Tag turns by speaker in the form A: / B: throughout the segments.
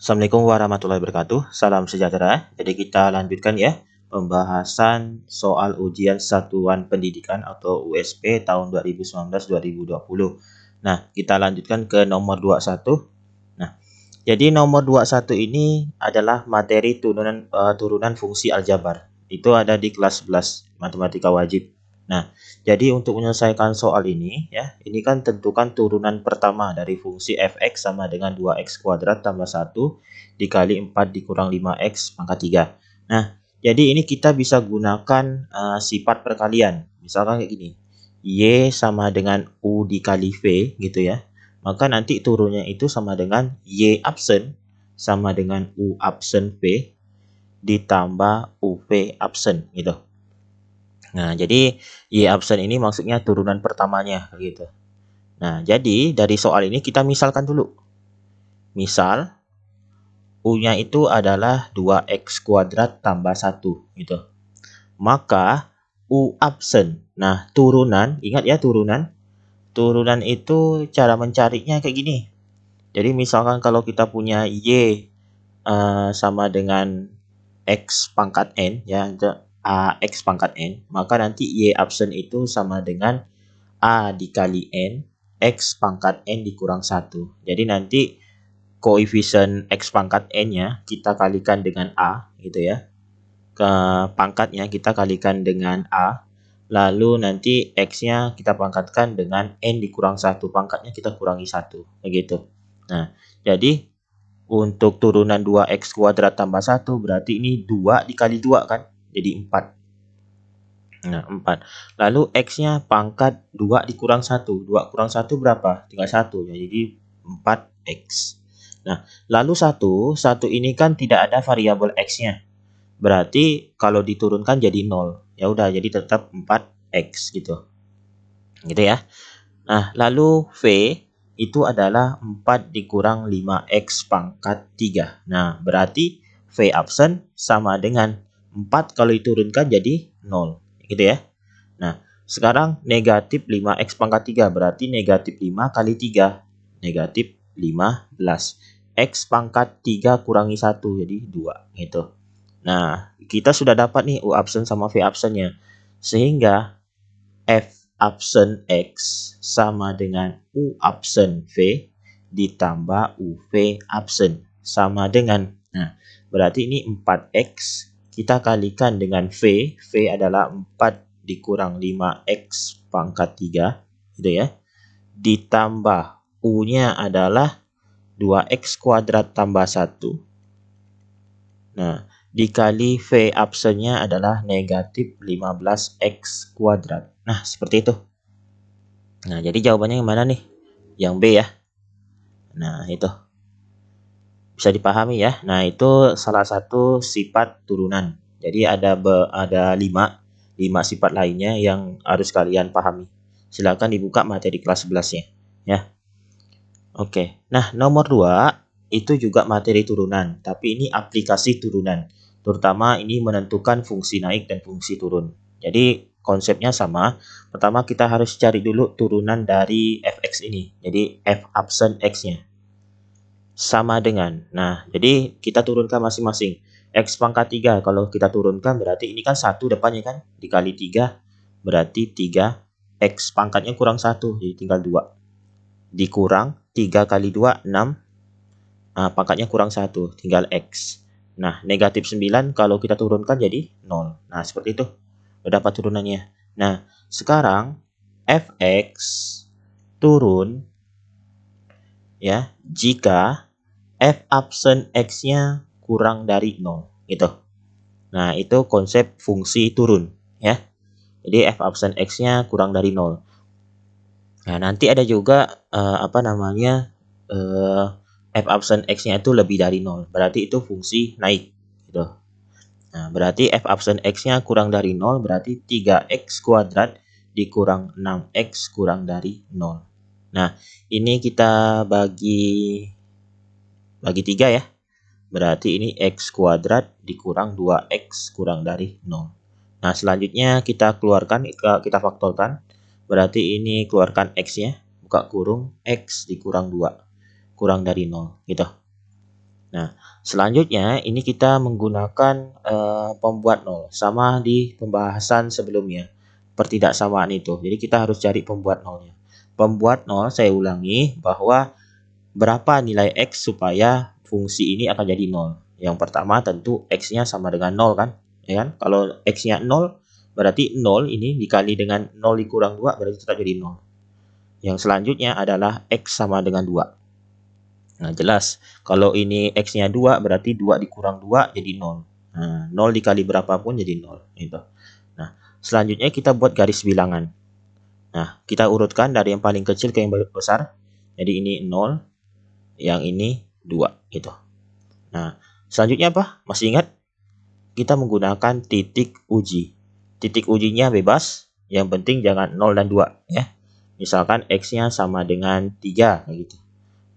A: Assalamualaikum warahmatullahi wabarakatuh. Salam sejahtera. Jadi kita lanjutkan ya pembahasan soal ujian satuan pendidikan atau USP tahun 2019-2020. Nah, kita lanjutkan ke nomor 21. Nah, jadi nomor 21 ini adalah materi turunan fungsi aljabar. Itu ada di kelas 11 matematika wajib. Nah, jadi untuk menyelesaikan soal ini ya, ini kan tentukan turunan pertama dari fungsi fx sama dengan 2x kuadrat tambah 1 dikali 4 dikurang 5x pangkat 3. Nah, jadi ini kita bisa gunakan sifat perkalian. Misalkan kayak gini. Y sama dengan U dikali V gitu ya. Maka nanti turunnya itu sama dengan Y absen sama dengan U absen V ditambah UV absen gitu. Nah, jadi Y absen ini maksudnya turunan pertamanya gitu. Nah, jadi dari soal ini kita misalkan dulu. Misal U-nya itu adalah 2x kuadrat tambah 1 gitu. Maka U absen. Nah, turunan, ingat ya turunan. Turunan itu cara mencarinya kayak gini. Jadi misalkan kalau kita punya Y sama dengan X pangkat N ya, AX pangkat N, maka nanti Y absen itu sama dengan A dikali N, X pangkat N dikurang 1. Jadi nanti koefisien X pangkat N-nya kita kalikan dengan A gitu ya. Ke pangkatnya kita kalikan dengan A. Lalu nanti X-nya kita pangkatkan dengan N dikurang 1. Pangkatnya kita kurangi 1. Begitu. Nah, jadi untuk turunan 2x kuadrat tambah 1 berarti ini 2 dikali 2 kan? Jadi 4. Nah, 4. Lalu X-nya pangkat 2 dikurang 1. 2 kurang 1 berapa? Tinggal 1. Ya, jadi 4X. Nah, lalu 1 ini kan tidak ada variabel X-nya. Berarti kalau diturunkan jadi 0. Ya udah, jadi tetap 4X gitu. Gitu ya. Nah, lalu V itu adalah 4 dikurang 5x pangkat 3. Nah, berarti V absen sama dengan 4 kalau diturunkan jadi 0. Gitu ya. Nah, sekarang negatif 5x pangkat 3. Berarti negatif 5 kali 3. Negatif 15. X pangkat 3 kurangi 1. Jadi 2. Gitu. Nah, kita sudah dapat nih U absen sama V absennya. Sehingga F absen X sama dengan U absen V ditambah UV absen sama dengan, nah berarti ini 4X kita kalikan dengan V. V adalah 4 dikurang 5X pangkat 3 gitu ya, ditambah U nya adalah 2X kuadrat tambah 1. Nah, dikali V absennya adalah negatif 15X kuadrat. Nah, seperti itu. Nah, jadi jawabannya yang mana nih? Yang B ya. Nah, itu. Bisa dipahami ya. Nah, itu salah satu sifat turunan. Jadi ada 5 sifat lainnya yang harus kalian pahami. Silakan dibuka materi kelas 11-nya ya. Oke. Nah, nomor 2 itu juga materi turunan, tapi ini aplikasi turunan. Terutama ini menentukan fungsi naik dan fungsi turun. Jadi konsepnya sama. Pertama kita harus cari dulu turunan dari fx ini. Jadi f absen x-nya sama dengan. Nah, jadi kita turunkan masing-masing. X pangkat 3 kalau kita turunkan berarti ini kan 1 depannya kan. Dikali 3 berarti 3. X pangkatnya kurang 1 jadi tinggal 2. Dikurang 3 kali 2 6. Nah, pangkatnya kurang 1 tinggal X. Nah, negatif 9 kalau kita turunkan jadi 0. Nah, seperti itu. Udah dapat turunannya. Nah, sekarang fx turun ya jika f absen x-nya kurang dari 0 gitu. Nah, itu konsep fungsi turun ya. Jadi f absen x-nya kurang dari 0. Nah, nanti ada juga f absen x-nya itu lebih dari 0. Berarti itu fungsi naik gitu. Nah, berarti f absen x-nya kurang dari 0 berarti 3x kuadrat dikurang 6x kurang dari 0. Nah, ini kita bagi 3 ya. Berarti ini x kuadrat dikurang 2x kurang dari 0. Nah, selanjutnya kita keluarkan, kita faktorkan. Berarti ini keluarkan x-nya, buka kurung, x dikurang 2 kurang dari 0 gitu. Nah, selanjutnya ini kita menggunakan pembuat nol sama di pembahasan sebelumnya. Pertidaksamaan itu. Jadi kita harus cari pembuat nolnya. Pembuat nol, saya ulangi bahwa berapa nilai X supaya fungsi ini akan jadi nol. Yang pertama tentu X-nya sama dengan nol kan? Ya kan? Kalau X-nya nol, berarti nol ini dikali dengan nol dikurang 2 berarti tetap jadi nol. Yang selanjutnya adalah X sama dengan 2. Nah, jelas. Kalau ini X-nya 2, berarti 2 dikurang 2 jadi 0. Nah, 0 dikali berapapun jadi 0. Gitu. Nah, selanjutnya kita buat garis bilangan. Nah, kita urutkan dari yang paling kecil ke yang besar. Jadi ini 0, yang ini 2. Gitu. Nah, selanjutnya apa? Masih ingat? Kita menggunakan titik uji. Titik ujinya bebas. Yang penting jangan 0 dan 2. Ya. Misalkan X-nya sama dengan 3. Gitu.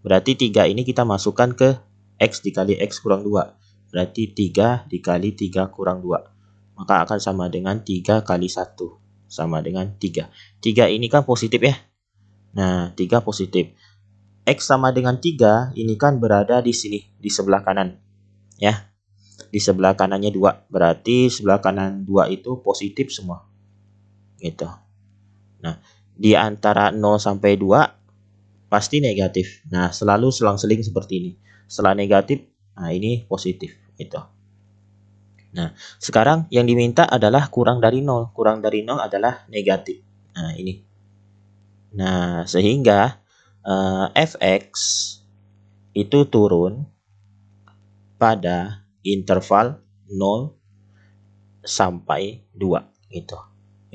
A: Berarti 3 ini kita masukkan ke X dikali X kurang 2. Berarti 3 dikali 3 kurang 2. Maka akan sama dengan 3 kali 1. Sama dengan 3. 3 ini kan positif ya. Nah, 3 positif. X sama dengan 3 ini kan berada di sini. Di sebelah kanan. Ya. Di sebelah kanannya 2. Berarti sebelah kanan 2 itu positif semua. Gitu. Nah, di antara 0 sampai 2 pasti negatif. Nah, selalu selang-seling seperti ini. Setelah negatif, nah ini positif. Gitu. Nah, sekarang yang diminta adalah kurang dari 0. Kurang dari 0 adalah negatif. Nah, ini. Nah, sehingga fx itu turun pada interval 0 sampai 2. Gitu.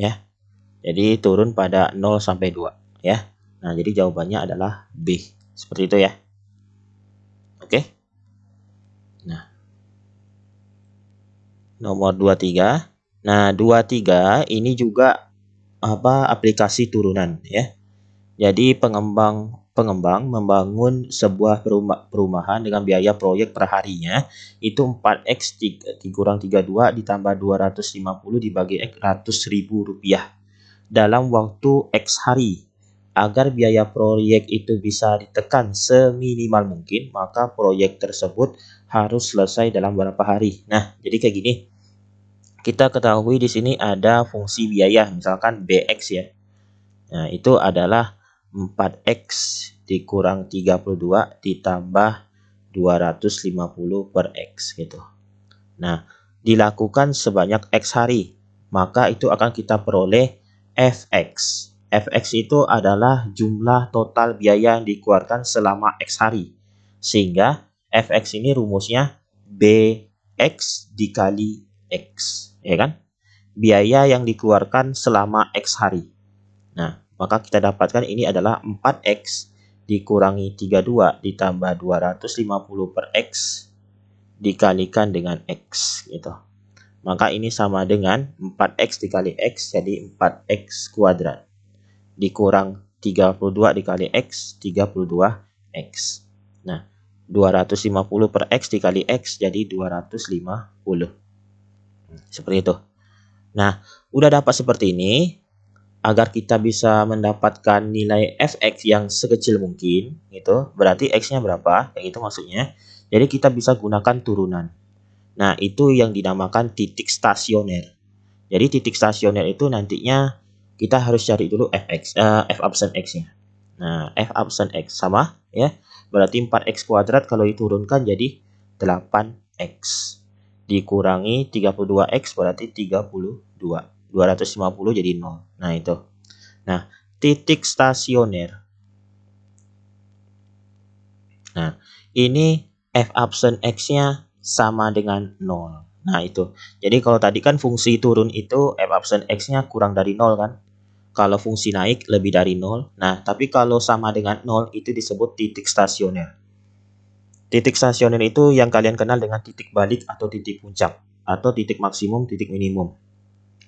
A: Ya. Jadi turun pada 0 sampai 2. Ya. Nah, jadi jawabannya adalah B. Seperti itu ya. Oke. Nah, nomor 23. Nah, 23 ini juga aplikasi turunan ya. Jadi pengembang membangun sebuah perumahan dengan biaya proyek per harinya itu 4x dikurang 32 ditambah 250 dibagi X Rp100.000 dalam waktu X hari. Agar biaya proyek itu bisa ditekan seminimal mungkin, maka proyek tersebut harus selesai dalam beberapa hari. Nah, jadi kayak gini. Kita ketahui di sini ada fungsi biaya, misalkan Bx ya. Nah, itu adalah 4x dikurang 32 ditambah 250 per X gitu. Nah, dilakukan sebanyak X hari, maka itu akan kita peroleh Fx. Fx itu adalah jumlah total biaya yang dikeluarkan selama X hari. Sehingga Fx ini rumusnya Bx dikali X, ya kan? Biaya yang dikeluarkan selama X hari. Nah, maka kita dapatkan ini adalah 4x dikurangi 32 ditambah 250 per x dikalikan dengan x gitu. Maka ini sama dengan 4x dikali x jadi 4x kuadrat. Dikurang 32 dikali x 32x. Nah, 250 per x dikali x jadi 250. Seperti itu. Nah, udah dapat seperti ini. Agar kita bisa mendapatkan nilai fx yang sekecil mungkin, gitu. Berarti x-nya berapa? Kayak gitu maksudnya. Jadi kita bisa gunakan turunan. Nah, itu yang dinamakan titik stasioner. Jadi titik stasioner itu nantinya kita harus cari dulu fx, f absen x-nya. Nah, f absen x sama ya. Berarti 4x kuadrat kalau diturunkan jadi 8x. Dikurangi 32x berarti 32. 250 jadi 0. Nah, itu. Nah, titik stasioner. Nah, ini f absen x-nya sama dengan 0. Nah, itu. Jadi kalau tadi kan fungsi turun itu f absen x-nya kurang dari 0 kan? Kalau fungsi naik lebih dari 0. Nah, tapi kalau sama dengan 0 itu disebut titik stasioner. Titik stasioner itu yang kalian kenal dengan titik balik atau titik puncak atau titik maksimum, titik minimum.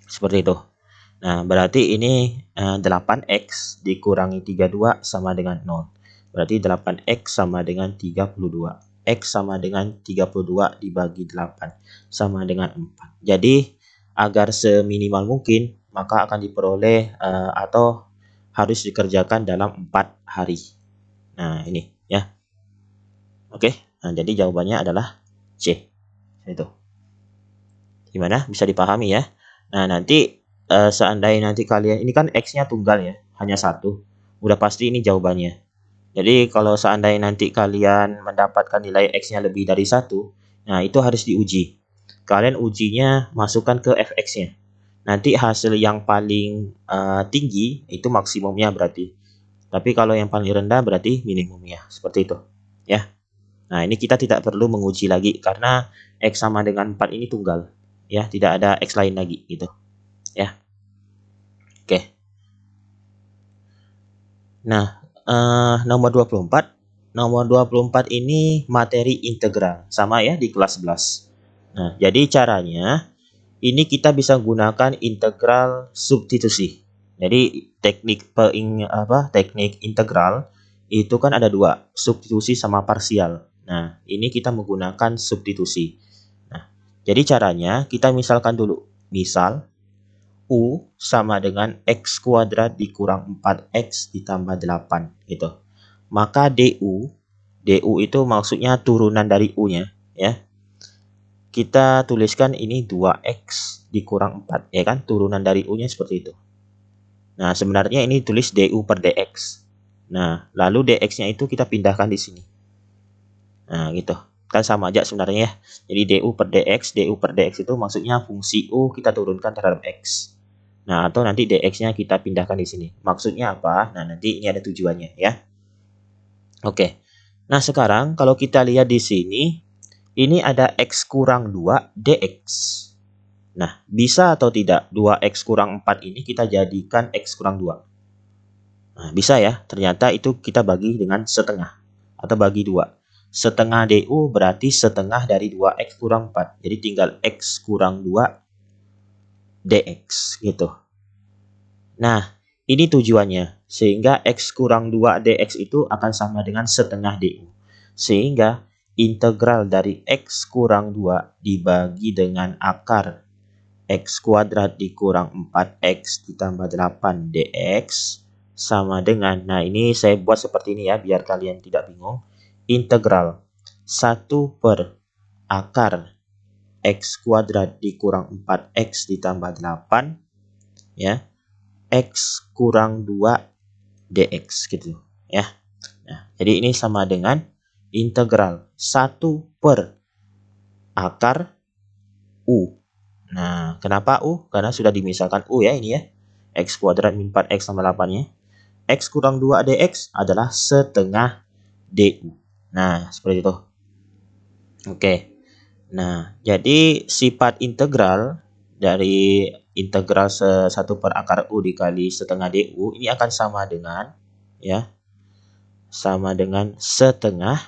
A: Seperti itu. Nah, berarti ini 8x dikurangi 32 sama dengan 0. Berarti 8x sama dengan 32. X sama dengan 32 dibagi 8 sama dengan 4. Jadi, agar seminimal mungkin, maka akan diperoleh atau harus dikerjakan dalam 4 hari. Nah, ini ya. Oke, Nah, jadi jawabannya adalah C. Itu. Gimana? Bisa dipahami ya? Nah, nanti seandainya nanti kalian, ini kan X-nya tunggal ya, hanya satu. Udah pasti ini jawabannya. Jadi kalau seandainya nanti kalian mendapatkan nilai X-nya lebih dari satu, nah itu harus diuji. Kalian ujinya masukkan ke fx-nya. Nanti hasil yang paling tinggi itu maksimumnya berarti. Tapi kalau yang paling rendah berarti minimumnya. Seperti itu. Ya. Nah, ini kita tidak perlu menguji lagi karena X sama dengan 4 ini tunggal. Ya, tidak ada X lain lagi gitu. Ya. Oke. Nah, nomor 24. Nomor 24 ini materi integral. Sama ya di kelas 11. Nah, jadi caranya ini kita bisa gunakan integral substitusi. Jadi teknik integral itu kan ada dua, substitusi sama parsial. Nah, ini kita menggunakan substitusi. Nah, jadi caranya kita misalkan dulu. Misal U sama dengan X kuadrat dikurang 4X ditambah 8 gitu. Maka DU itu maksudnya turunan dari U-nya ya. Kita tuliskan ini 2X dikurang 4 ya kan, turunan dari U-nya seperti itu. Nah, sebenarnya ini tulis DU per DX. Nah, lalu DX-nya itu kita pindahkan di sini. Nah, gitu. Kan sama aja sebenarnya ya. Jadi DU per DX itu maksudnya fungsi U kita turunkan terhadap X. Nah, atau nanti DX-nya kita pindahkan di sini. Maksudnya apa? Nah, nanti ini ada tujuannya ya. Oke. Nah, sekarang kalau kita lihat di sini, ini ada X kurang 2 DX. Nah, bisa atau tidak 2X kurang 4 ini kita jadikan X kurang 2? Nah, bisa ya. Ternyata itu kita bagi dengan setengah. Atau bagi 2. Setengah DU berarti setengah dari 2X kurang 4. Jadi tinggal X kurang 2 DX gitu. Nah, ini tujuannya. Sehingga X kurang 2 DX itu akan sama dengan setengah DU. Sehingga integral dari X kurang 2 dibagi dengan akar X kuadrat dikurang 4X ditambah 8 DX sama dengan, nah ini saya buat seperti ini ya biar kalian tidak bingung. Integral 1 per akar X kuadrat dikurang 4X ditambah 8 ya, X kurang 2 DX gitu ya. Nah, jadi ini sama dengan integral 1 per akar U. Nah, kenapa U? Karena sudah dimisalkan U ya ini ya. X kuadrat min 4X tambah 8-nya. X kurang 2 DX adalah setengah DU. Nah, seperti itu. Oke. Nah, jadi sifat integral dari integral 1 per akar U dikali setengah DU ini akan sama dengan ya, sama dengan setengah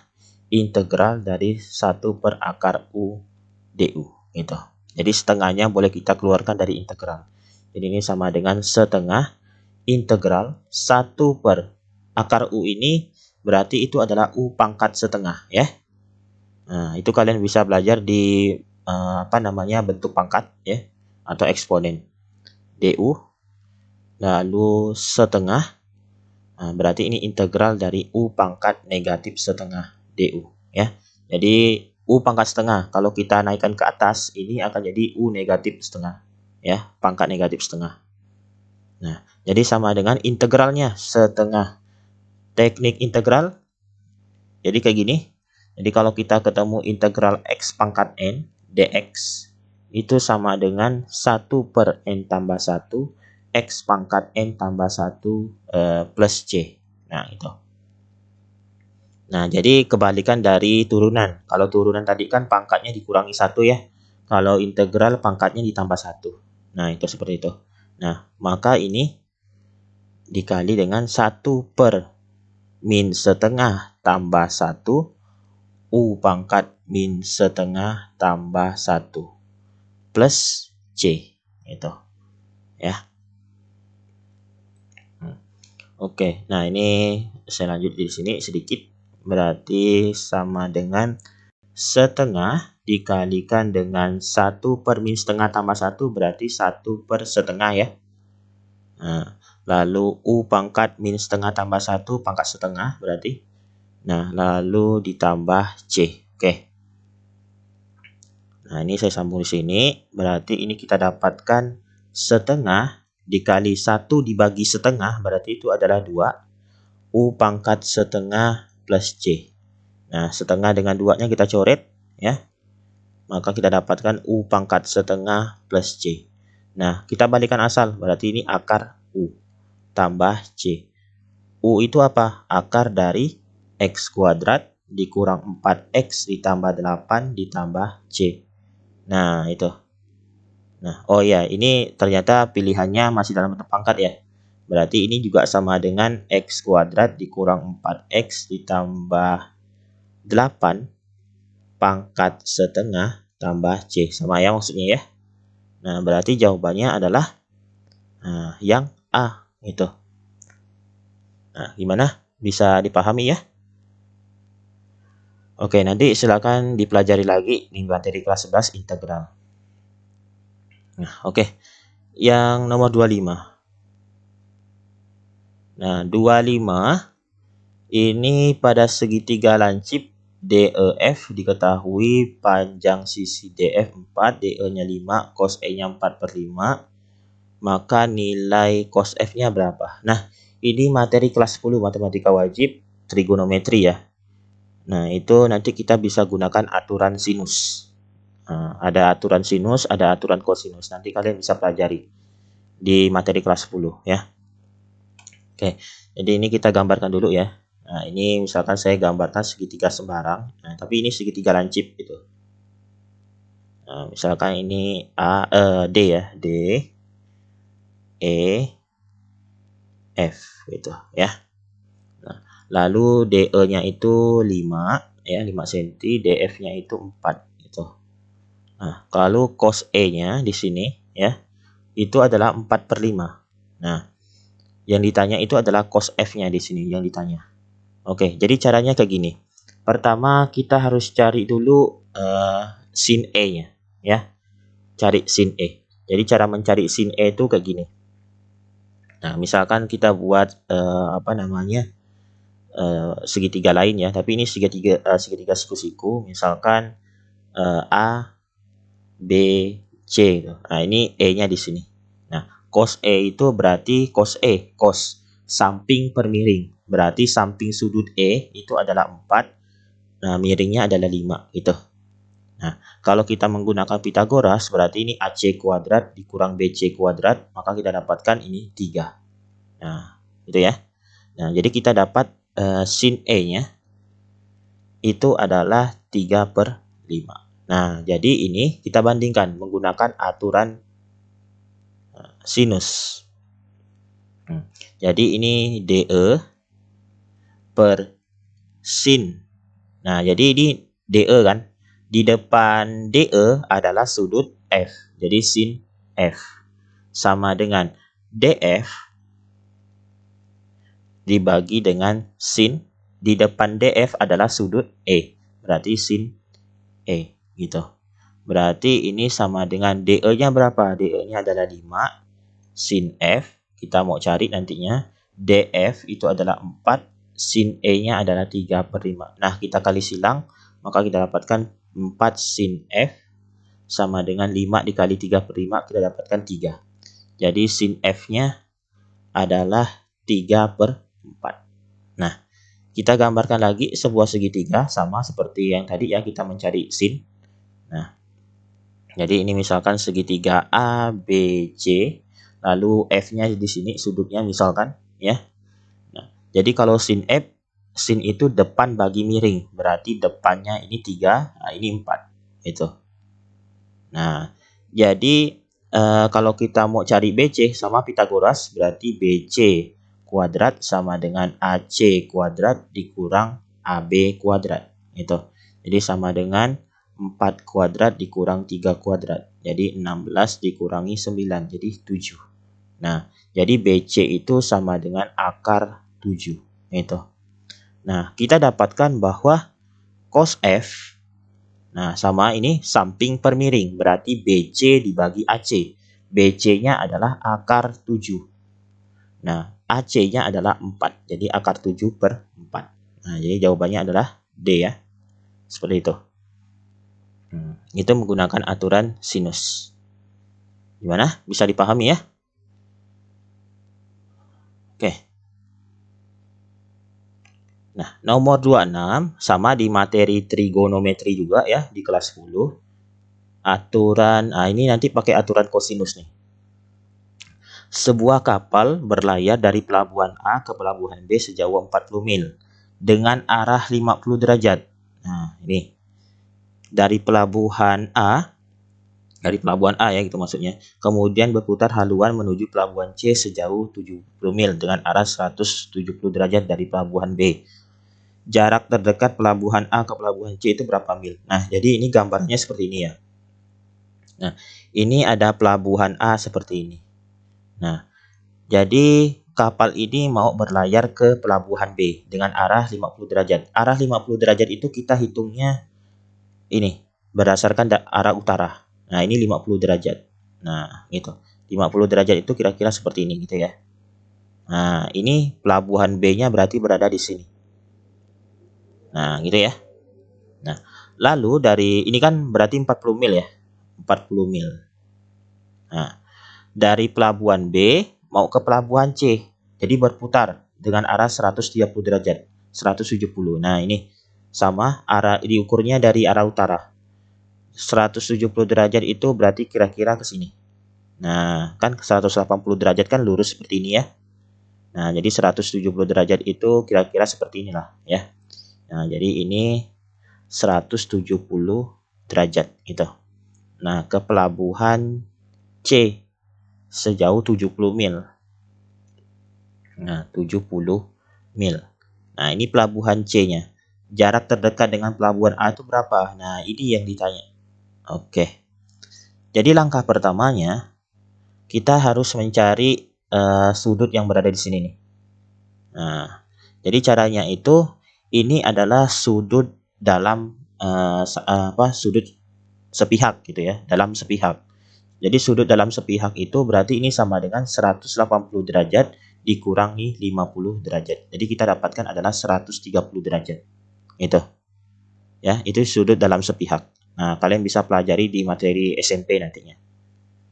A: integral dari 1 per akar U DU gitu. Jadi setengahnya boleh kita keluarkan dari integral. Jadi ini sama dengan setengah integral 1 per akar U ini berarti itu adalah U pangkat setengah ya. Nah, itu kalian bisa belajar di bentuk pangkat ya atau eksponen. DU lalu setengah. Nah, berarti ini integral dari U pangkat negatif setengah DU ya. Jadi U pangkat setengah kalau kita naikkan ke atas ini akan jadi U negatif setengah ya, pangkat negatif setengah. Nah, jadi sama dengan integralnya setengah. Teknik integral jadi kayak gini. Jadi kalau kita ketemu integral X pangkat N dx itu sama dengan 1 per N tambah 1 X pangkat N tambah 1 plus C. Nah, itu. Nah, jadi kebalikan dari turunan. Kalau turunan tadi kan pangkatnya dikurangi 1 ya. Kalau integral pangkatnya ditambah 1. Nah, itu seperti itu. Nah, maka ini dikali dengan 1 per min setengah tambah 1 U pangkat min setengah tambah 1 plus C itu ya. Oke, nah ini saya lanjut di sini sedikit. Berarti sama dengan setengah dikalikan dengan 1 per min setengah tambah 1 berarti 1 per setengah ya. Nah, lalu U pangkat min setengah tambah 1 pangkat setengah berarti. Nah, lalu ditambah C. Oke. Nah, ini saya sambung di sini. Berarti ini kita dapatkan setengah dikali 1 dibagi setengah. Berarti itu adalah 2. U pangkat setengah plus C. Nah, setengah dengan 2-nya kita coret, ya. Maka kita dapatkan U pangkat setengah plus C. Nah, kita balikan asal. Berarti ini akar U tambah C. U itu apa? Akar dari X kuadrat dikurang 4X ditambah 8 ditambah C. Nah, itu. Nah, oh ya, ini ternyata pilihannya masih dalam bentuk pangkat ya. Berarti ini juga sama dengan X kuadrat dikurang 4X ditambah 8 pangkat setengah tambah C. Sama ya maksudnya ya. Nah, berarti jawabannya adalah yang A. Itu. Nah, gimana? Bisa dipahami ya? Oke, nanti silakan dipelajari lagi di materi kelas 11 integral. Nah, oke. Yang nomor 25. Nah, 25 ini pada segitiga lancip DEF diketahui panjang sisi DF 4, DE-nya 5, cos E-nya 4/5. Maka nilai cos F-nya berapa? Nah, ini materi kelas 10 matematika wajib trigonometri ya. Nah, itu nanti kita bisa gunakan aturan sinus. Nah, ada aturan sinus, ada aturan kosinus. Nanti kalian bisa pelajari di materi kelas 10 ya. Oke, jadi ini kita gambarkan dulu ya. Nah, ini misalkan saya gambarkan segitiga sembarang. Nah, tapi ini segitiga lancip gitu. Nah, misalkan ini D ya, D, E, F gitu ya. Nah, lalu DE-nya itu 5 ya, 5 cm, DF-nya itu 4 gitu. Nah, kalau cos E-nya di sini ya, itu adalah 4/5. Nah, yang ditanya itu adalah cos F-nya di sini yang ditanya. Oke, jadi caranya kayak gini. Pertama kita harus cari dulu sin E-nya ya. Cari sin E. Jadi cara mencari sin E itu kayak gini. Nah, misalkan kita buat segitiga lain ya, tapi ini segitiga siku-siku, misalkan A, B, C gitu. Nah, ini E-nya di sini. Nah, cos E itu berarti cos E, cos samping per miring. Berarti samping sudut E itu adalah 4. Nah, miringnya adalah 5 gitu. Nah, kalau kita menggunakan Pitagoras berarti ini AC kuadrat dikurang BC kuadrat, maka kita dapatkan ini 3. Nah, itu ya. Nah, jadi kita dapat sin E-nya itu adalah 3/5. Nah, jadi ini kita bandingkan menggunakan aturan sinus. Jadi ini DE per sin. Nah, jadi ini DE kan. Di depan DE adalah sudut F. Jadi sin F. Sama dengan DF dibagi dengan sin. Di depan DF adalah sudut E. Berarti sin E. Gitu. Berarti ini sama dengan DE-nya berapa? DE-nya adalah 5. Sin F. Kita mau cari nantinya. DF itu adalah 4. Sin E-nya adalah 3/5. Nah, kita kali silang. Maka kita dapatkan 4 sin F sama dengan 5 dikali 3/5. Kita dapatkan 3. Jadi sin F-nya adalah 3/4. Nah, kita gambarkan lagi sebuah segitiga sama seperti yang tadi ya, kita mencari sin. Nah, jadi ini misalkan segitiga A, B, C, lalu F-nya di sini sudutnya misalkan ya. Nah, jadi kalau sin F, sin itu depan bagi miring, berarti depannya ini 3, nah ini 4 gitu. Nah, jadi kalau kita mau cari BC sama Pitagoras berarti BC kuadrat sama dengan AC kuadrat dikurang AB kuadrat gitu. Jadi sama dengan 4 kuadrat dikurang 3 kuadrat. Jadi 16 dikurangi 9 jadi 7. Nah, jadi BC itu sama dengan akar 7 gitu. Nah, kita dapatkan bahwa cos F sama ini samping per miring, berarti BC dibagi AC. BC-nya adalah akar 7. Nah, AC-nya adalah 4. Jadi akar 7/4. Nah, jadi jawabannya adalah D ya. Seperti itu. Itu menggunakan aturan sinus. Gimana? Bisa dipahami ya? Oke. Nah, nomor 26 sama di materi trigonometri juga ya di kelas 10. Aturan, ini nanti pakai aturan kosinus nih. Sebuah kapal berlayar dari pelabuhan A ke pelabuhan B sejauh 40 mil dengan arah 50 derajat. Nah, ini dari pelabuhan A ya gitu maksudnya. Kemudian berputar haluan menuju pelabuhan C sejauh 70 mil dengan arah 170 derajat dari pelabuhan B. Jarak terdekat pelabuhan A ke pelabuhan C itu berapa mil? Nah, jadi ini gambarnya seperti ini ya. Nah, ini ada pelabuhan A seperti ini. Nah, jadi kapal ini mau berlayar ke pelabuhan B dengan arah 50 derajat. Arah 50 derajat itu kita hitungnya ini berdasarkan arah utara. Nah, ini 50 derajat. Nah, gitu. 50 derajat itu kira-kira seperti ini gitu ya. Nah, ini pelabuhan B-nya berarti berada di sini. Nah, gitu ya. Nah, lalu dari ini kan berarti 40 mil ya. 40 mil. Nah, dari pelabuhan B mau ke pelabuhan C. Jadi berputar dengan arah 130 derajat. 170. Nah, ini sama arah diukurnya dari arah utara. 170 derajat itu berarti kira-kira ke sini. Nah, kan 180 derajat kan lurus seperti ini ya. Nah, jadi 170 derajat itu kira-kira seperti inilah ya. Nah, jadi ini 170 derajat gitu. Nah, ke pelabuhan C sejauh 70 mil. Nah, 70 mil. Nah, ini pelabuhan C-nya. Jarak terdekat dengan pelabuhan A itu berapa? Nah, ini yang ditanya. Oke. Jadi langkah pertamanya kita harus mencari sudut yang berada di sini nih. Nah, jadi caranya itu ini adalah sudut dalam sudut sepihak gitu ya, dalam sepihak. Jadi sudut dalam sepihak itu berarti ini sama dengan 180 derajat dikurangi 50 derajat. Jadi kita dapatkan adalah 130 derajat. Itu. Ya, itu sudut dalam sepihak. Nah, kalian bisa pelajari di materi SMP nantinya.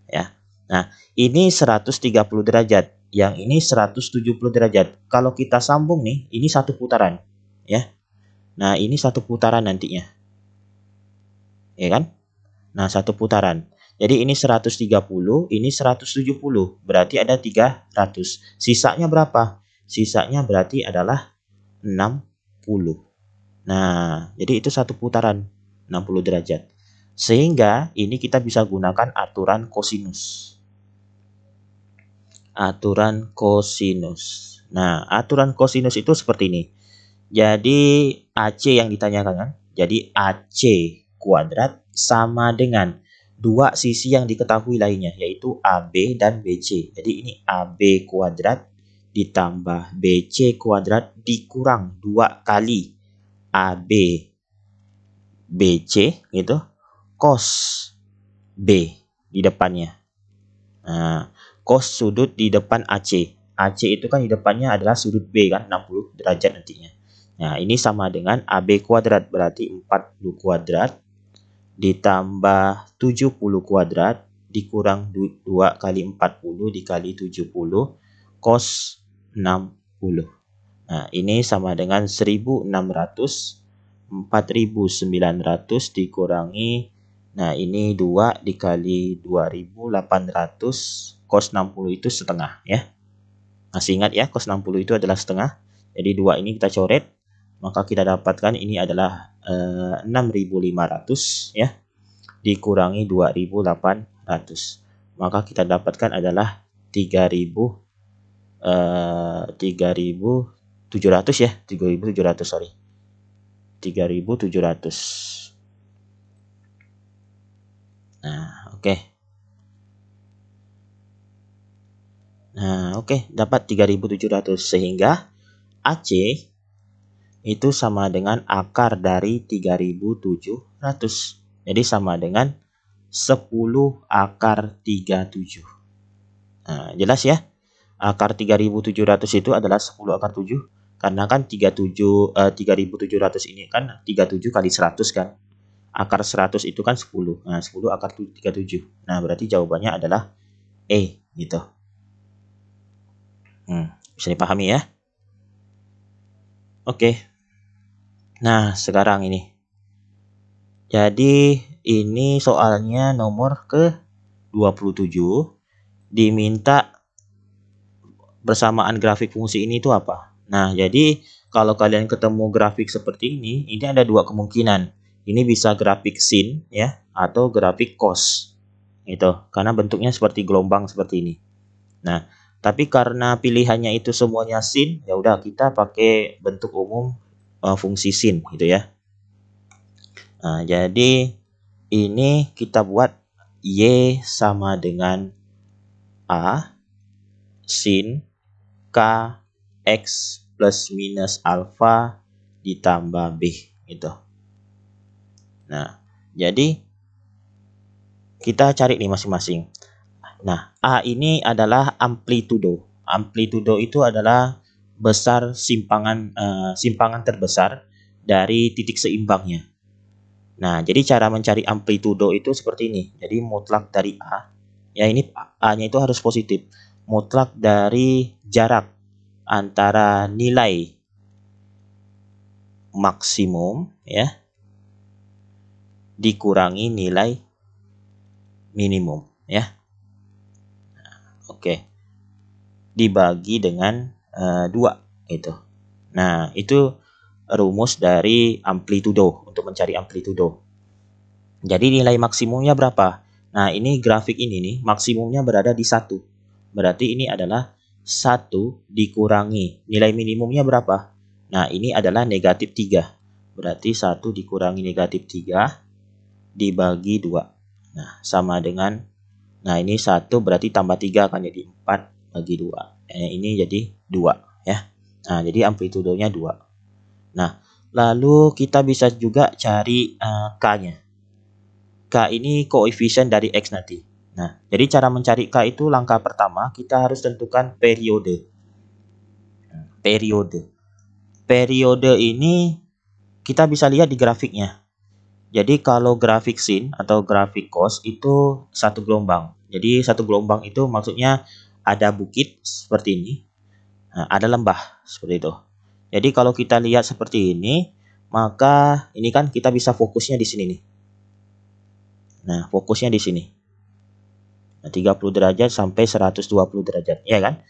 A: Ya. Nah, ini 130 derajat, yang ini 170 derajat. Kalau kita sambung nih, ini satu putaran, ya. Nah, ini satu putaran nantinya. Ya kan? Nah, satu putaran. Jadi ini 130, ini 170. Berarti ada 300. Sisanya berapa? Sisanya berarti adalah 60. Nah, jadi itu satu putaran 60 derajat. Sehingga ini kita bisa gunakan aturan kosinus. Aturan kosinus. Nah, aturan kosinus itu seperti ini. Jadi AC yang ditanyakan kan? Jadi AC kuadrat sama dengan dua sisi yang diketahui lainnya, yaitu AB dan BC. Jadi ini AB kuadrat ditambah BC kuadrat dikurang 2 kali AB BC gitu cos B di depannya. Nah, cos sudut di depan AC. AC itu kan di depannya adalah sudut B kan 60 derajat nantinya. Nah, ini sama dengan AB kuadrat berarti 40 kuadrat ditambah 70 kuadrat dikurang 2 kali 40 dikali 70 cos 60. Nah, ini sama dengan 1600. 4900 dikurangi, nah ini 2 dikali 2800 cos 60 itu setengah ya. Masih ingat ya, cos 60 itu adalah setengah. Jadi 2 ini kita coret, maka kita dapatkan ini adalah 6500 ya dikurangi 2800. Maka kita dapatkan adalah 3700 ya, 3700 sorry. 3700. Nah, oke. Nah, oke, dapat 3700 sehingga AC itu sama dengan akar dari 3700. Jadi sama dengan 10 akar 37. Nah, jelas ya? Akar 3700 itu adalah 10 akar 7. Karena kan 3700 ini kan 37 kali 100 kan. akar 100 itu kan 10. Nah, 10 akar 37. Nah, berarti jawabannya adalah E gitu. Bisa dipahami ya? Oke. Nah, sekarang ini. Jadi, ini soalnya nomor ke-27. Diminta bersamaan grafik fungsi ini itu apa? Nah, jadi kalau kalian ketemu grafik seperti ini ada dua kemungkinan. Ini bisa grafik sin ya, atau grafik cos. Itu, karena bentuknya seperti gelombang seperti ini. Nah, tapi karena pilihannya itu semuanya sin, ya udah kita pakai bentuk umum fungsi sin gitu ya. Nah, jadi ini kita buat Y sama dengan A sin K X plus minus alfa ditambah B gitu. Nah, jadi kita cari nih masing-masing. Nah, A ini adalah amplitudo. Amplitudo itu adalah besar simpangan terbesar dari titik seimbangnya. Nah, jadi cara mencari amplitudo itu seperti ini. Jadi mutlak dari A. Ya, ini A-nya itu harus positif. Mutlak dari jarak antara nilai maksimum ya dikurangi nilai minimum ya. Oke. Dibagi dengan 2 itu. Nah, itu rumus dari amplitudo untuk mencari amplitudo. Jadi nilai maksimumnya berapa? Nah, ini grafik ini nih, maksimumnya berada di 1. Berarti ini adalah 1 dikurangi. Nilai minimumnya berapa? Nah, ini adalah negatif 3. Berarti 1 dikurangi negatif 3 dibagi 2. Nah, sama dengan, nah ini 1 berarti tambah 3 kan jadi 4 bagi 2. Ini jadi 2 ya. Nah, jadi amplitudonya 2. Nah, lalu kita bisa juga cari K-nya. K ini koefisien dari X nanti. Nah, jadi cara mencari K itu langkah pertama kita harus tentukan periode. Periode ini kita bisa lihat di grafiknya. Jadi kalau grafik sin atau grafik cos itu satu gelombang. Jadi satu gelombang itu maksudnya ada bukit seperti ini, nah, ada lembah seperti itu. Jadi kalau kita lihat seperti ini, maka ini kan kita bisa fokusnya di sini nih. Nah, fokusnya di sini. Nah, 30 derajat sampai 120 derajat, ya kan?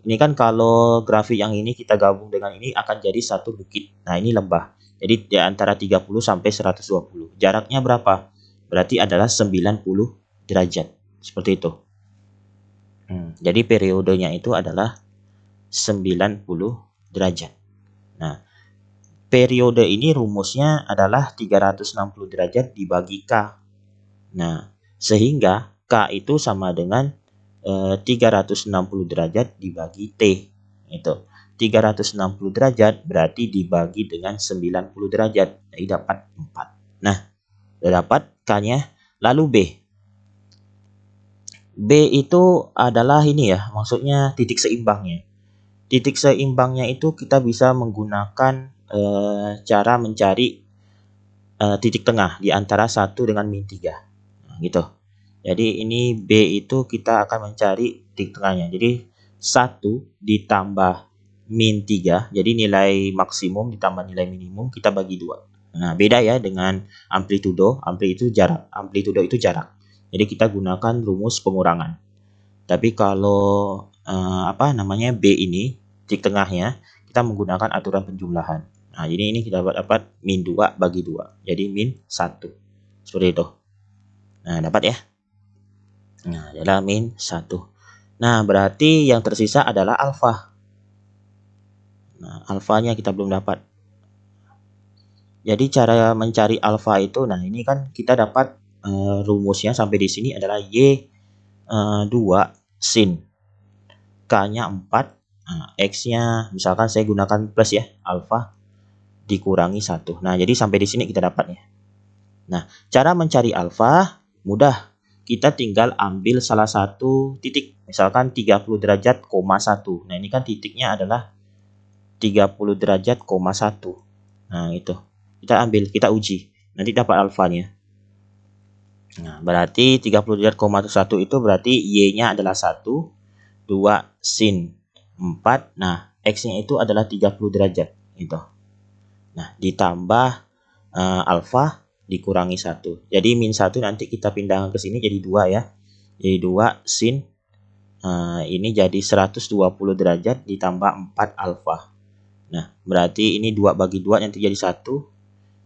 A: Ini kan kalau grafik yang ini kita gabung dengan ini akan jadi satu bukit. Nah, ini lembah. Jadi di antara 30 sampai 120. Jaraknya berapa? Berarti adalah 90 derajat. Seperti itu. Jadi periodenya itu adalah 90 derajat. Nah, periode ini rumusnya adalah 360 derajat dibagi K. Nah, sehingga K itu sama dengan 360 derajat dibagi T. Itu. 360 derajat berarti dibagi dengan 90 derajat. Jadi dapat 4. Nah, sudah dapat K-nya. Lalu B. B itu adalah ini ya, maksudnya titik seimbangnya. Titik seimbangnya itu kita bisa menggunakan cara mencari titik tengah di antara 1 dengan min 3. Nah, gitu. Jadi ini B itu kita akan mencari titik tengahnya. Jadi 1 ditambah min 3. Jadi nilai maksimum ditambah nilai minimum kita bagi 2. Nah, beda ya dengan amplitudo. Amplitudo itu jarak. Jadi kita gunakan rumus pengurangan. Tapi kalau B ini titik tengahnya kita menggunakan aturan penjumlahan. Nah, jadi ini kita dapat min 2 bagi 2. Jadi min 1. Seperti itu. Nah, dapat ya. Nah, adalah min 1. Nah, berarti yang tersisa adalah alfa. Nah, alfanya kita belum dapat. Jadi cara mencari alfa itu, nah ini kan kita dapat rumusnya sampai di sini adalah Y 2 sin. K-nya 4. Nah, X-nya misalkan saya gunakan plus ya, alfa dikurangi 1. Nah, jadi sampai di sini kita dapatnya. Nah, cara mencari alfa mudah. Kita tinggal ambil salah satu titik, misalkan 30 derajat, 1. Nah, ini kan titiknya adalah 30 derajat, 1. Nah, itu. Kita ambil, kita uji. nanti dapat alfanya. Nah, berarti 30 derajat, 1 itu berarti Y-nya adalah 1, 2 sin 4. Nah, X-nya itu adalah 30 derajat. Itu. Nah, ditambah alfa dikurangi 1. Jadi min 1 nanti kita pindahkan ke sini jadi 2 ya. Jadi 2 sin ini jadi 120 derajat ditambah 4 alfa. Nah, berarti ini 2 bagi 2 nanti jadi 1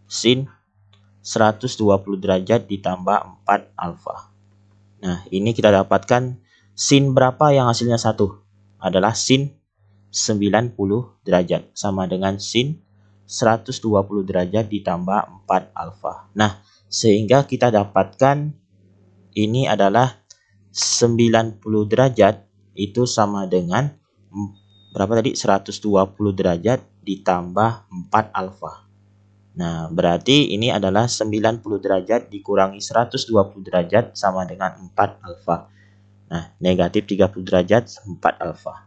A: sin 120 derajat ditambah 4 alfa. Nah, ini kita dapatkan sin berapa yang hasilnya 1? Adalah sin 90 derajat. Sama dengan sin 120 derajat ditambah 4 alfa. Nah, sehingga kita dapatkan ini adalah 90 derajat itu sama dengan berapa tadi? 120 derajat ditambah 4 alfa. Nah, berarti ini adalah 90 derajat dikurangi 120 derajat sama dengan 4 alfa. Nah, negatif 30 derajat 4 alfa.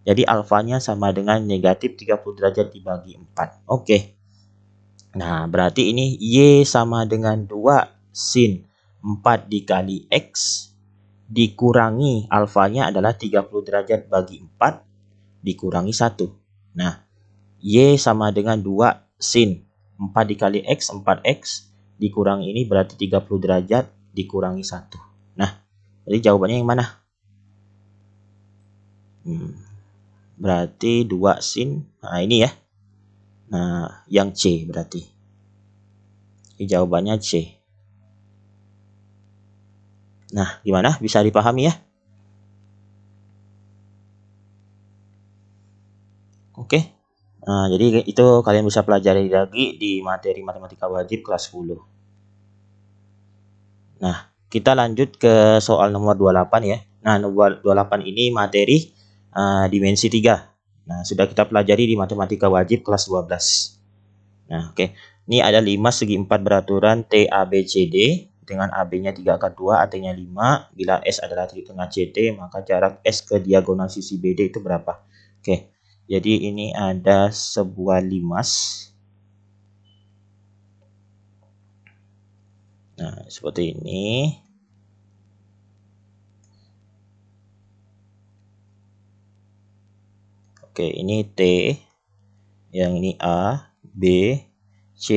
A: Jadi alfanya sama dengan negatif 30 derajat dibagi 4. Oke. Nah, berarti ini Y sama dengan 2 sin 4 dikali X dikurangi alfanya adalah 30 derajat bagi 4 dikurangi 1. Nah, Y sama dengan 2 sin 4 dikali X, 4X dikurangi ini berarti 30 derajat dikurangi 1. Nah, jadi jawabannya yang mana? Berarti 2 sin, nah ini ya. Nah, yang C berarti. Ini jawabannya C. Nah, gimana? Bisa dipahami ya? Oke. Nah, jadi itu kalian bisa pelajari lagi di materi matematika wajib kelas 10. Nah, kita lanjut ke soal nomor 28 ya. Nah, nomor 28 ini materi dimensi 3. Nah, sudah kita pelajari di matematika wajib kelas 12. Nah, oke. Ini ada 5 segi 4 beraturan TABCD dengan AB-nya 3 akar 2, AT-nya 5. Bila S adalah titik tengah CT, maka jarak S ke diagonal sisi BD itu berapa? Oke. Jadi ini ada sebuah limas. Nah, seperti ini. Oke, ini T, yang ini A, B, C,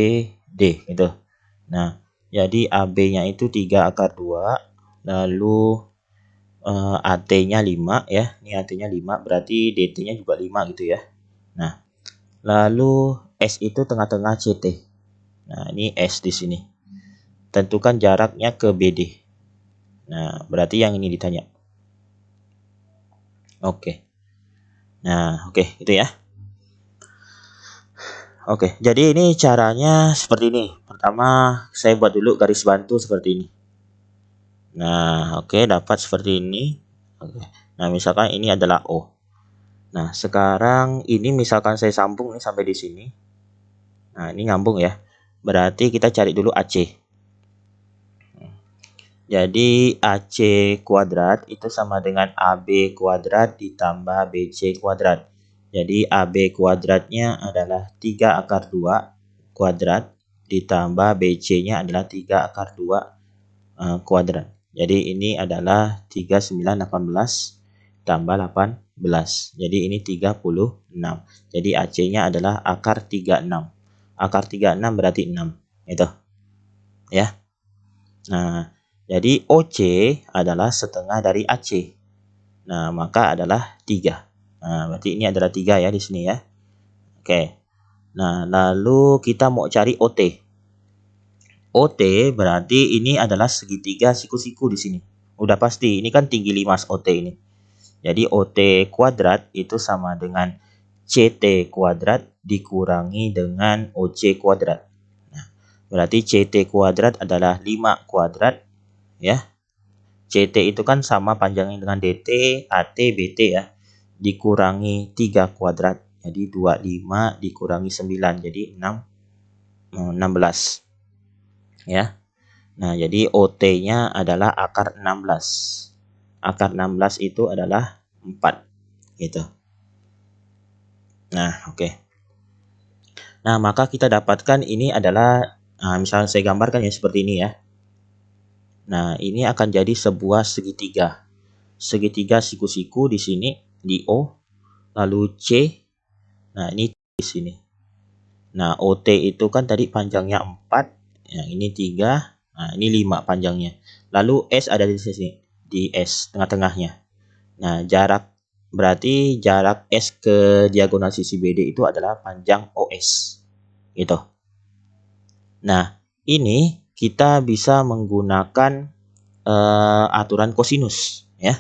A: D gitu. Nah, jadi AB-nya itu 3 akar 2, lalu AT-nya 5 ya. Ini AT-nya 5, berarti DT-nya juga 5 gitu ya. Nah, lalu S itu tengah-tengah CT. Nah, ini S di sini. Tentukan jaraknya ke BD. Nah, berarti yang ini ditanya. Oke. Nah, oke, itu ya. Oke, jadi ini caranya seperti ini. Pertama, saya buat dulu garis bantu seperti ini. Nah, oke, dapat seperti ini. Oke. Nah, misalkan ini adalah O. Nah, sekarang ini misalkan saya sambung nih sampai di sini. Nah, ini nyambung ya. Berarti kita cari dulu AC. Jadi AC kuadrat itu sama dengan AB kuadrat ditambah BC kuadrat. Jadi AB kuadratnya adalah 3 akar 2 kuadrat ditambah BC-nya adalah 3 akar 2 kuadrat. Jadi ini adalah 3918 tambah 18. Jadi ini 36. Jadi AC-nya adalah akar 36. Akar 36 berarti 6. Itu. Ya. Nah, jadi OC adalah setengah dari AC. Nah, maka adalah 3. Nah, berarti ini adalah 3 ya di sini ya. Oke. Nah, lalu kita mau cari OT. OT berarti ini adalah segitiga siku-siku di sini. Udah pasti, ini kan tinggi limas OT ini. Jadi OT kuadrat itu sama dengan CT kuadrat dikurangi dengan OC kuadrat. Nah, berarti CT kuadrat adalah 5 kuadrat. Ya, CT itu kan sama panjangnya dengan DT, AT, BT ya. Dikurangi 3 kuadrat. Jadi 25 dikurangi 9. Jadi 16. Ya. Nah, jadi OT-nya adalah akar 16. Akar 16 itu adalah 4. Gitu. Nah, oke. Nah, maka kita dapatkan ini adalah Nah, misalnya saya gambarkan ya seperti ini ya. Nah, ini akan jadi sebuah segitiga. Segitiga siku-siku di sini, di O, lalu C. Nah, ini di sini. Nah, OT itu kan tadi panjangnya 4, yang ini 3, nah ini 5 panjangnya. Lalu S ada di sini, di S tengah-tengahnya. Nah, berarti jarak S ke diagonal sisi BD itu adalah panjang OS. Gitu. Nah, ini kita bisa menggunakan aturan kosinus ya.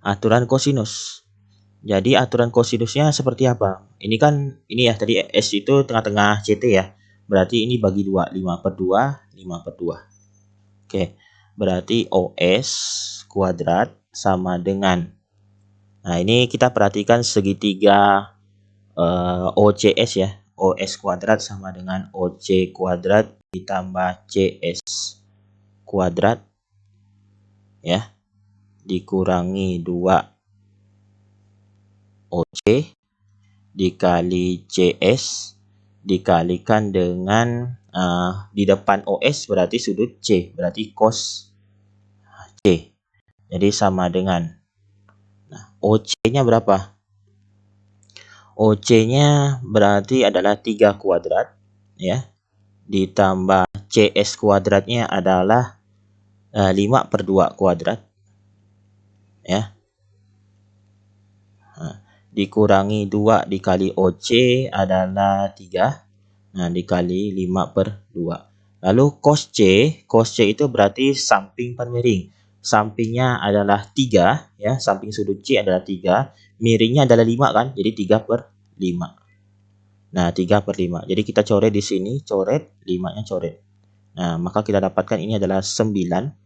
A: Aturan kosinus. Jadi aturan kosinusnya seperti apa? Ini kan ini ya tadi S itu tengah-tengah CT ya. Berarti ini bagi 2, 5/2, 5/2. Oke. Berarti OS kuadrat sama dengan, nah ini kita perhatikan segitiga OCS ya. OS kuadrat sama dengan OC kuadrat ditambah CS kuadrat ya, dikurangi 2 OC dikali CS dikalikan dengan di depan OS berarti sudut C, berarti cos C. Jadi sama dengan, nah, OC-nya berapa? OC-nya berarti adalah 3 kuadrat ya, ditambah CS kuadratnya adalah 5/2 kuadrat ya. Nah, dikurangi 2 dikali OC adalah 3. Nah, dikali 5/2. Lalu cos C itu berarti samping per miring. Sampingnya adalah 3 ya, samping sudut C adalah 3, miringnya adalah 5 kan, jadi 3/5. Nah, 3/5. Jadi kita coret di sini, coret, 5-nya coret. Nah, maka kita dapatkan ini adalah 9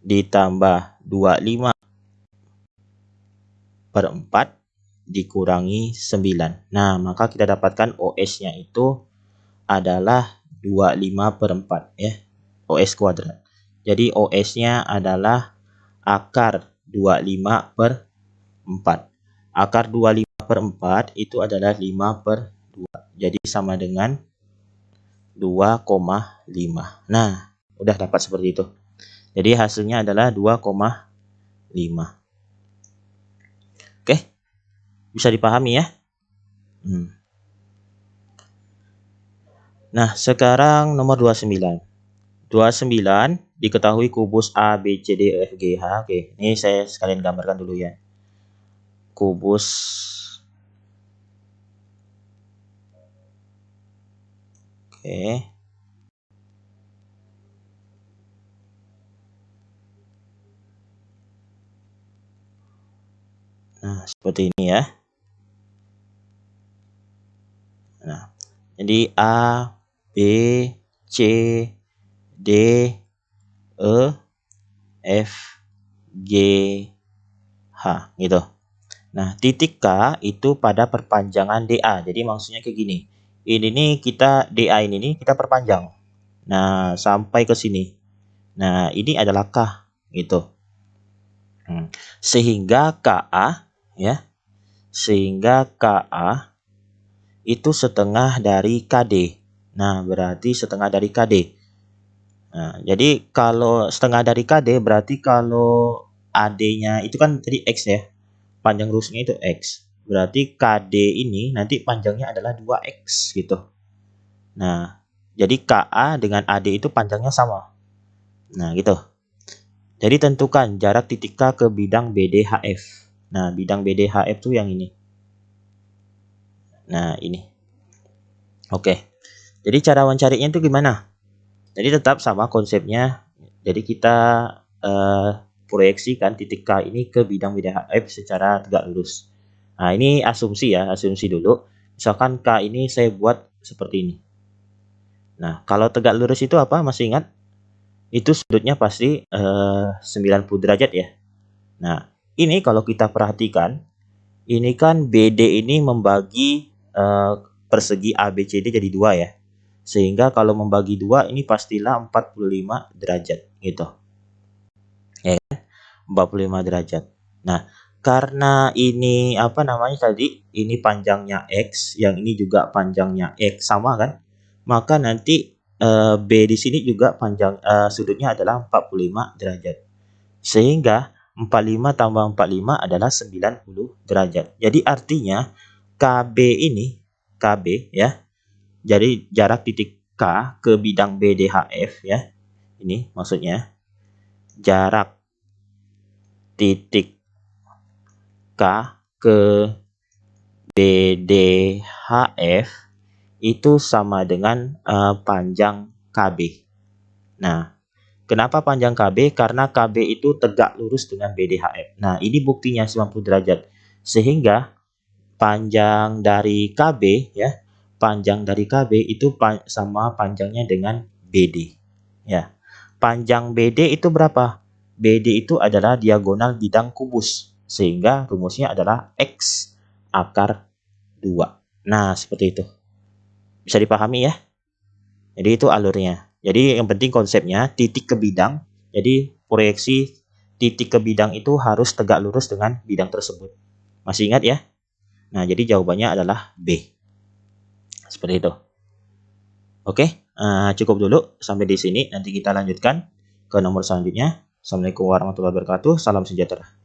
A: ditambah 25/4 dikurangi 9. Nah, maka kita dapatkan OS-nya itu adalah 25/4 ya. OS kuadrat. Jadi OS-nya adalah akar 25/4. Akar 25/4 itu adalah 5/2. Jadi sama dengan 2,5. Nah, udah dapat seperti itu. Jadi hasilnya adalah 2,5. Oke, bisa dipahami ya? Nah, sekarang nomor 29. 29 diketahui kubus A, B, C, D, E, F, G, H. Oke, ini saya sekalian gambarkan dulu ya. Kubus oke. Nah, seperti ini ya. Nah, jadi A, B, C, D, E, F, G, H gitu. Nah, titik K itu pada perpanjangan DA. Jadi maksudnya kayak gini. Ini nih kita DA ini nih kita perpanjang. Nah, sampai ke sini. Nah, ini adalah K gitu. Sehingga KA ya. Sehingga KA itu setengah dari KD. Nah, berarti setengah dari KD. Nah, jadi kalau setengah dari KD berarti kalau AD-nya itu kan tadi X ya. Panjang lurusnya itu X. Berarti KD ini nanti panjangnya adalah 2X gitu. Nah, jadi KA dengan AD itu panjangnya sama. Nah, gitu. Jadi tentukan jarak titik K ke bidang BDHF. Nah, bidang BDHF itu yang ini. Nah, ini. Oke. Jadi cara mencarinya itu gimana? Jadi tetap sama konsepnya. Jadi kita proyeksikan titik K ini ke bidang BDHF secara tegak lurus. Nah, ini asumsi ya, asumsi dulu. Misalkan K ini saya buat seperti ini. Nah, kalau tegak lurus itu apa? Masih ingat? Itu sudutnya pasti 90 derajat ya. Nah, ini kalau kita perhatikan, ini kan BD ini membagi persegi ABCD jadi 2 ya. Sehingga kalau membagi 2 ini pastilah 45 derajat gitu. Ya kan? 45 derajat. Nah, karena ini apa namanya tadi, ini panjangnya X, yang ini juga panjangnya X, sama kan? Maka nanti B di sini juga sudutnya adalah 45 derajat. Sehingga 45 tambah 45 adalah 90 derajat. Jadi artinya KB ini, KB ya, jadi jarak titik K ke bidang BDHF ya, ini maksudnya jarak titik K ke BDHF itu sama dengan panjang KB. Nah, kenapa panjang KB? Karena KB itu tegak lurus dengan BDHF. Nah, ini buktinya 90 derajat. Sehingga panjang dari KB ya, panjang dari KB itu sama panjangnya dengan BD. Ya. Panjang BD itu berapa? BD itu adalah diagonal bidang kubus. Sehingga rumusnya adalah X akar 2. Nah, seperti itu. Bisa dipahami ya? Jadi itu alurnya. Jadi yang penting konsepnya titik ke bidang. Jadi proyeksi titik ke bidang itu harus tegak lurus dengan bidang tersebut. Masih ingat ya? Nah, jadi jawabannya adalah B. Seperti itu. Oke, cukup dulu sampai di sini. Nanti kita lanjutkan ke nomor selanjutnya. Assalamualaikum warahmatullahi wabarakatuh. Salam sejahtera.